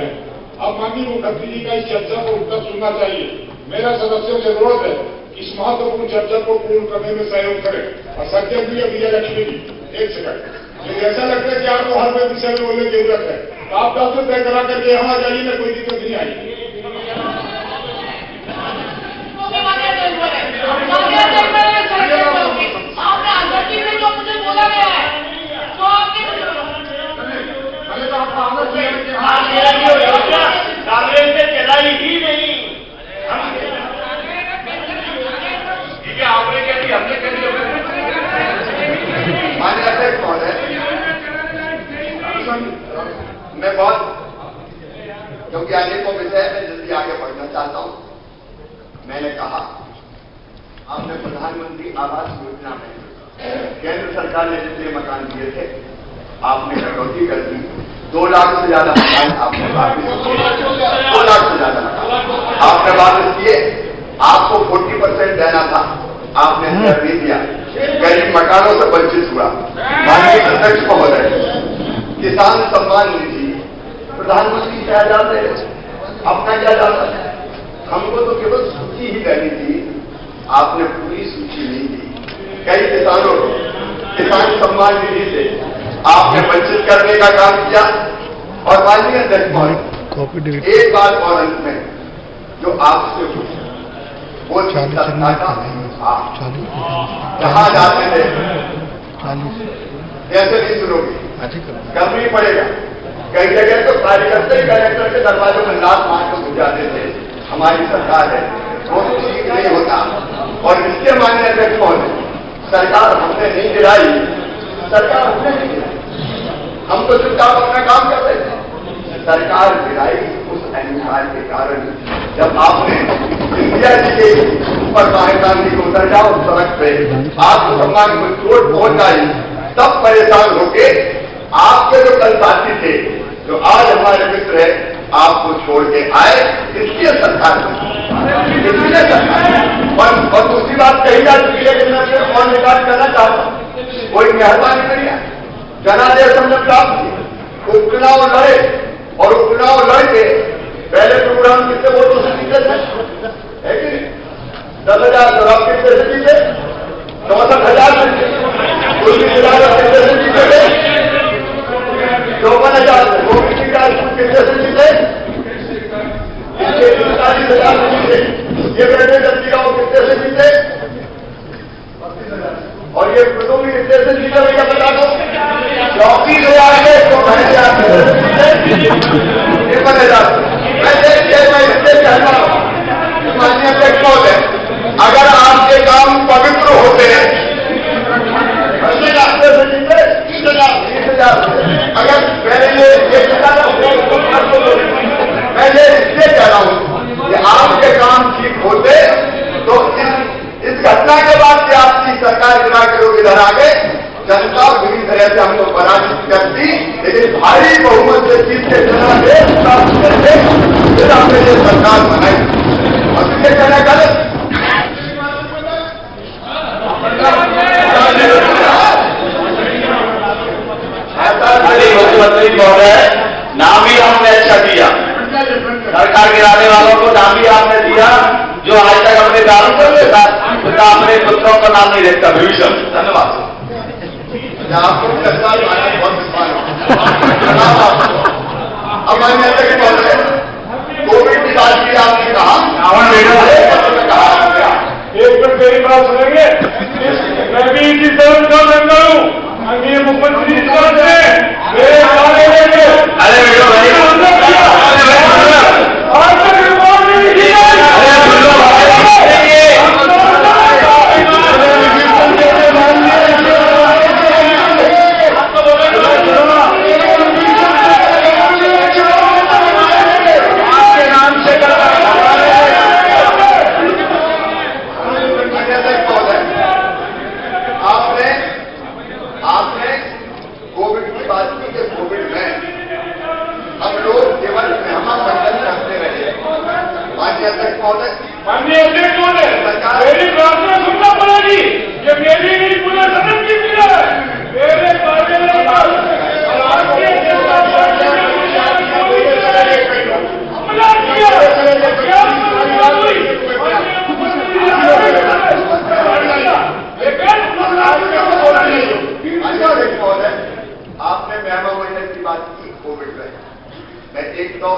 हैं। अब माननीय मुख्यमंत्री जी का इस चर्चा को उत्तर सुनना चाहिए। मेरा सदस्यों से अनुरोध है इस महत्वपूर्ण चर्चा को पूर्ण करने में सहयोग करें। और सज्जन जी, विजय लक्ष्मी जी, एक सेकंड, मुझे ऐसा लगता है कि आपको हर कोई विषय में बोलने की जरूरत है, तो आप 10 तय करा करके यहाँ आ जाइए ना, कोई दिक्कत नहीं आई। कांग्रेस ने चलाई ही नहीं, ठीक है, आपने कह दी, हमने कह दी। मान्य अध्यक्ष महोदय, मैं बहुत, क्योंकि अनेकों विषय में जल्दी आगे बढ़ना चाहता हूं। मैंने कहा आपने प्रधानमंत्री आवास योजना में केंद्र सरकार ने जितने मकान दिए थे आपने कटौती कर दी। 2 लाख से ज्यादा मकान आपने वापस किए, 2 लाख से ज्यादा मकान आपने वापस किए। आपको 40% देना था, आपने नहीं दिया, गरीब मकानों से वंचित हुआ। माननीय अध्यक्ष महोदय, किसान सम्मान निधि प्रधानमंत्री क्या जाते हैं, अपना क्या जाता है, हमको तो केवल सूची ही देनी थी, आपने पूरी सूची नहीं दी। कई किसानों को किसान सम्मान निधि से आपने वंचित करने का काम किया। और माननीय अध्यक्ष महोदय, एक बात और अंत में जो आपसे हुई वो कहा जाते थे कैसे नहीं सुनोगे, करना ही पड़ेगा। कई जगह तो कार्यकर्ता ही कलेक्टर के दरवाजों में लात मार कर घुस जाते थे, हमारी सरकार है, वो ठीक नहीं होता। और इसके माननीय अध्यक्ष महोदय, सरकार हमने नहीं गिराई, सरकार हमने नहीं गिराई, हम तो चुपचाप अपना काम कर रहे थे। सरकार गिराई उस अहंकार के कारण, जब आपने इंडिया जी के ऊपर राहुल गांधी को उतर जाओ सड़क पे, आपको सम्मान को चोट पहुंचाई, तब परेशान होके आपके जो कल साथी थे, जो आज हमारे मित्र है, आपको छोड़ के आए। इसलिए सरकार और दूसरी बात कही जा चुकी है, लेकिन मैं और निकाल करना चाहता हूं, कोई मेहरबानी करिए। जनादेश हमने प्राप्त किया, उपचुनाव लड़े और उपचुनाव लड़के पहले प्रोग्राम कितने वोटों से जीते थे, है कि नहीं? 10,000 शराब कितने से जीते, 64,000 से, कुल मिला कितने से जीते थे, 54,000 से, वो कितने से जीते, 45,000 से जीते, ये बैठे जल्दी गाँव कितने से जीते, और ये कुटुंब कितने से जीते भैया बता दो, 34,000 से 52,000 मैं इससे कहता हूं माननीय अध्यक्ष महोदय, अगर आपके काम पवित्र होते हैं, 20,000 से जीते, 30,000 अगर मैंने इसलिए कह रहा हूं कि आपके काम ठीक होते तो इस घटना के बाद कि आपकी सरकार गिरा के लोग इधर आ गए, जनता पूरी तरह से हमको पराजित करती, लेकिन भारी बहुमत से जीत के जनादेश प्राप्त करके फिर हमने ये सरकार बनाई। और इसलिए कहना गलत, मुख्यमंत्री महोदय, नाम ही आपने अच्छा दिया, सरकार गिराने वालों को नाम ही आपने दिया, जो आज तक अपने दारू कर लेता तो अपने पुत्रों का नाम नहीं रखता। भीषण धन्यवाद। आपको बहुत अब माननीय अध्यक्ष महोदय, कोविड की बात की आपने कहा, एक मिनट मेरी बात सुनेंगे। मैं भी इसी दर्द का मेंबर हूँ, माननीय मुख्यमंत्री जी माननीय अध्यक्ष महोदय, मेरी प्रार्थना सुनना पड़ेगी, ये मेरी नहीं पूरे सदन की भी है। मेरे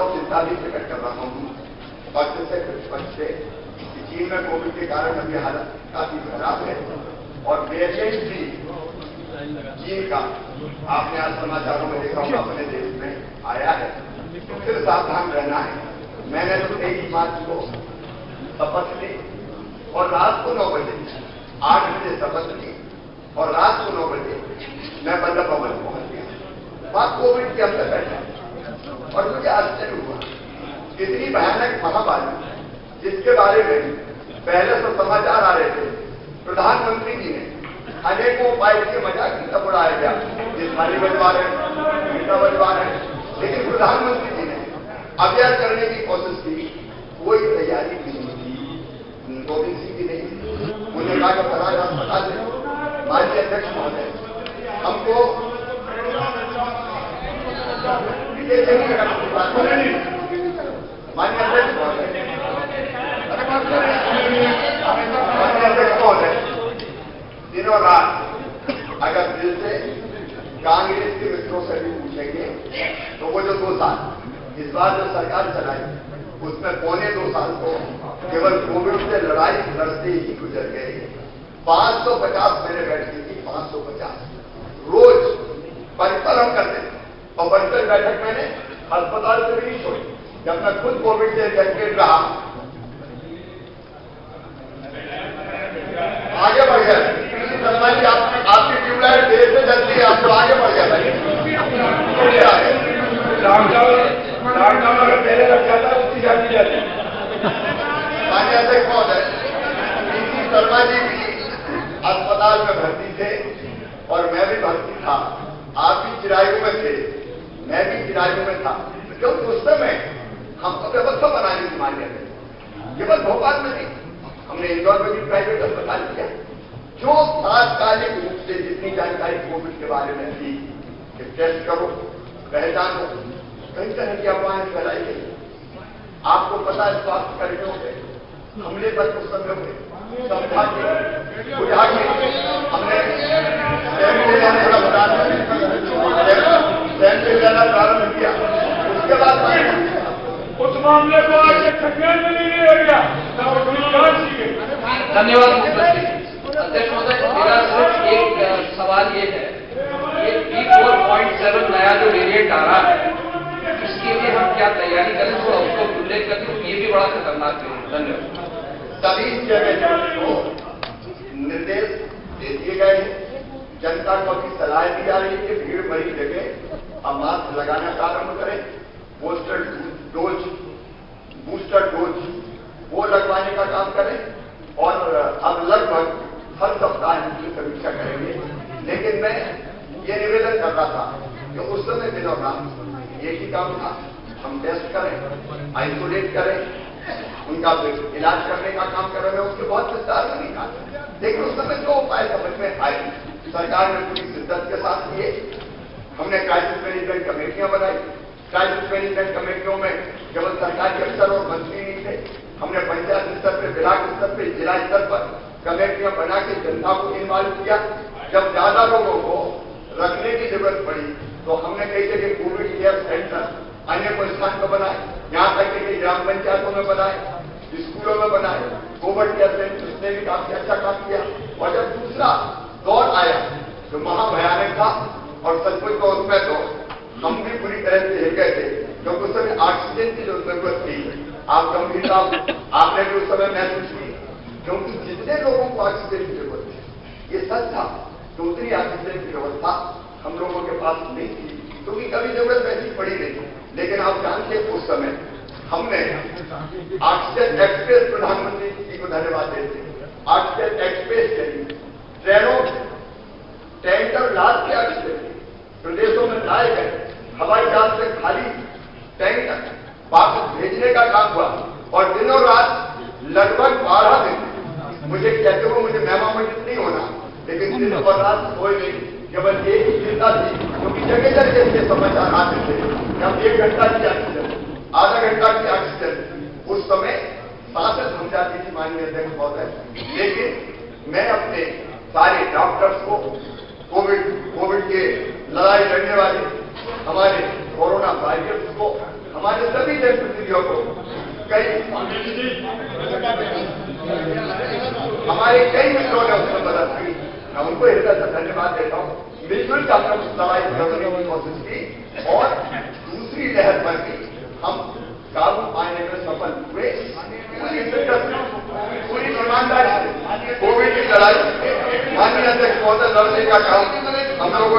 और चिंता भी प्रकट कर रहा हूं पक्ष से प्रतिपक्ष से कि चीन में कोविड के कारण अभी हालत काफी खराब है और वेरिएंट भी चीन का आपने आज समाचारों में देखा होगा अपने देश में आया है, तो फिर सावधान रहना है। मैंने तो 23 मार्च को शपथ ली और रात को 9 बजे 8 बजे शपथ ली और रात को 9 बजे मैं बल्लभ भवन पहुंच गया। वहां कोविड के अंदर बैठा और मुझे आश्चर्य हुआ, इतनी भयानक महामारी जिसके बारे में पहले तो समाचार आ रहे थे, प्रधानमंत्री जी ने अनेकों उपाय के मजाक की तब उड़ाया गया, ये थाली बजवा रहे, मीठा बजवा रहे, लेकिन प्रधानमंत्री जी ने अवेयर करने की कोशिश की, कोई तैयारी की नहीं थी, गोविंद सिंह जी नहीं। उन्होंने कहा कि फलाना अस्पताल में माननीय अध्यक्ष महोदय हमको माननीय अध्यक्ष महोदय दिनों रात अगर दिल से कांग्रेस के मित्रों से भी पूछेंगे तो वो जो 2 साल इस बार जो सरकार चलाई उसमें 2.25 साल तो केवल कोविड से लड़ाई लड़ते ही गुजर गए। 550 मैंने बैठकी थी, 550 रोज परिपल हम करते और परिपल बैठक मैंने अस्पताल से भी नहीं छोड़ी। जब मैं खुद कोविड से इन्फेक्टेड रहा, आगे बढ़ गया शर्मा जी, आपकी ट्यूबलाइट देर से जलती है, आप तो आगे बढ़ गया लॉकडाउन अगर पहले लग जाता उसकी जाती जाती। मान्य अध्यक्ष महोदय पीसी शर्मा जी भी अस्पताल में भर्ती थे और मैं भी भर्ती था, आप भी चिरायु में थे, मैं भी चिरायु में था। क्योंकि उस समय हमको व्यवस्था बनानी थी मान्य अध्यक्ष, केवल भोपाल में नहीं, हमने इंदौर में भी प्राइवेट अस्पताल किया। जो तात्कालिक रूप से जितनी जानकारी कोविड के बारे में थी कि टेस्ट करो, पहचानो, कई तरह की अफवाहें फैलाई गई। आपको पता है स्वास्थ्य कर्मियों के हमले पर कुछ समय हुए, समझा के बुझा के हमने सैंपल लेना प्रारंभ किया। उसके बाद उस मामले को आज तक संज्ञान में नहीं लिया गया। धन्यवाद अध्यक्ष महोदय। मेरा सिर्फ एक सवाल ये है, ये B4.7 नया जो वेरिएंट आ रहा है, इसके लिए हम क्या तैयारी करें, थोड़ा उसको उल्लेख करके, तो ये भी बड़ा खतरनाक है। धन्यवाद। सभी जगह को निर्देश दे दिए गए हैं, जनता को भी सलाह दी जा रही है कि भीड़ भरी जगह अब मास्क लगाना प्रारंभ करें, बूस्टर डोज वो लगवाने का काम करें और अब लगभग हर सप्ताह इनकी समीक्षा करेंगे। लेकिन मैं ये निवेदन कर रहा था कि उस समय दिनों रात एक ही काम था, हम टेस्ट करें, आइसोलेट करें, उनका इलाज करने का काम कर रहे हैं, उसके बहुत विस्तार में नहीं कहा। लेकिन उस समय जो उपाय समझ में आए सरकार ने पूरी शिद्दत के साथ किए। हमने क्राइसिस मैनेजमेंट कमेटियां बनाई। क्राइसिस मैनेजमेंट कमेटियों में केवल सरकारी अफसर और मंत्री नहीं थे, हमने पंचायत स्तर पर, ब्लॉक स्तर पर, जिला स्तर पर कमेटियां बना के जनता को इन्वॉल्व किया। जब ज्यादा लोगों को रखने की जरूरत पड़ी तो हमने कई जगह कोविड केयर सेंटर अन्य को स्थान पर बनाए, यहां तक कि ग्राम पंचायतों में बनाए, स्कूलों में बनाए, कोविड केयर सेंटर उसने भी काफी अच्छा काम किया। और जब दूसरा दौर आया जो महाभयानक था और सचमुच तो उसमें तो हम भी पूरी तरह से हिल गए थे, क्योंकि उस समय ऑक्सीजन की जो जरूरत थी, आप गंभीरता आपने भी उस समय महसूस की, क्योंकि जितने लोगों को ऑक्सीजन की जरूरत थी, ये सच था कि उतनी ऑक्सीजन की व्यवस्था हम लोगों के पास नहीं थी, क्योंकि कभी जरूरत वैसी पड़ी नहीं। लेकिन आप जानते उस समय हमने ऑक्सीजन एक्सप्रेस, प्रधानमंत्री जी को धन्यवाद देते हैं, ऑक्सीजन एक्सप्रेस चली, ट्रेनों टैंकर लाद के ऑक्सीजन प्रदेशों में लाए गए, हवाई जहाज से खाली टैंकर वापस भेजने का काम हुआ और दिनों रात लगभग 12 दिन मुझे कहते हुए मुझे मेहमामंडित नहीं होना, लेकिन दिन और रात सोए नहीं, केवल एक ही चिंता थी, क्योंकि जगह जगह ऐसे समाचार आते थे जब 1 घंटा की ऑक्सीजन, आधा घंटा की ऑक्सीजन, उस समय सांसें थम जाती थी माननीय अध्यक्ष महोदय। लेकिन मैं अपने सारे डॉक्टर्स को, कोविड के लड़ाई लड़ने वाले हमारे कोरोना वॉरियर्स को, हमारे सभी प्रतिनिधियों को कई हमारे कई मित्रों ने उसमें मदद की। मैं उनको हृदय से धन्यवाद देता हूँ। मिलजुल के हमने कुछ दवाई करने की कोशिश की और दूसरी लहर पर भी हम काबू पाने में सफल हुए। पूरी शिद्दत से, पूरी ईमानदारी से कोविड की लड़ाई माननीय अध्यक्ष महोदय लड़ने का काम हम लोगों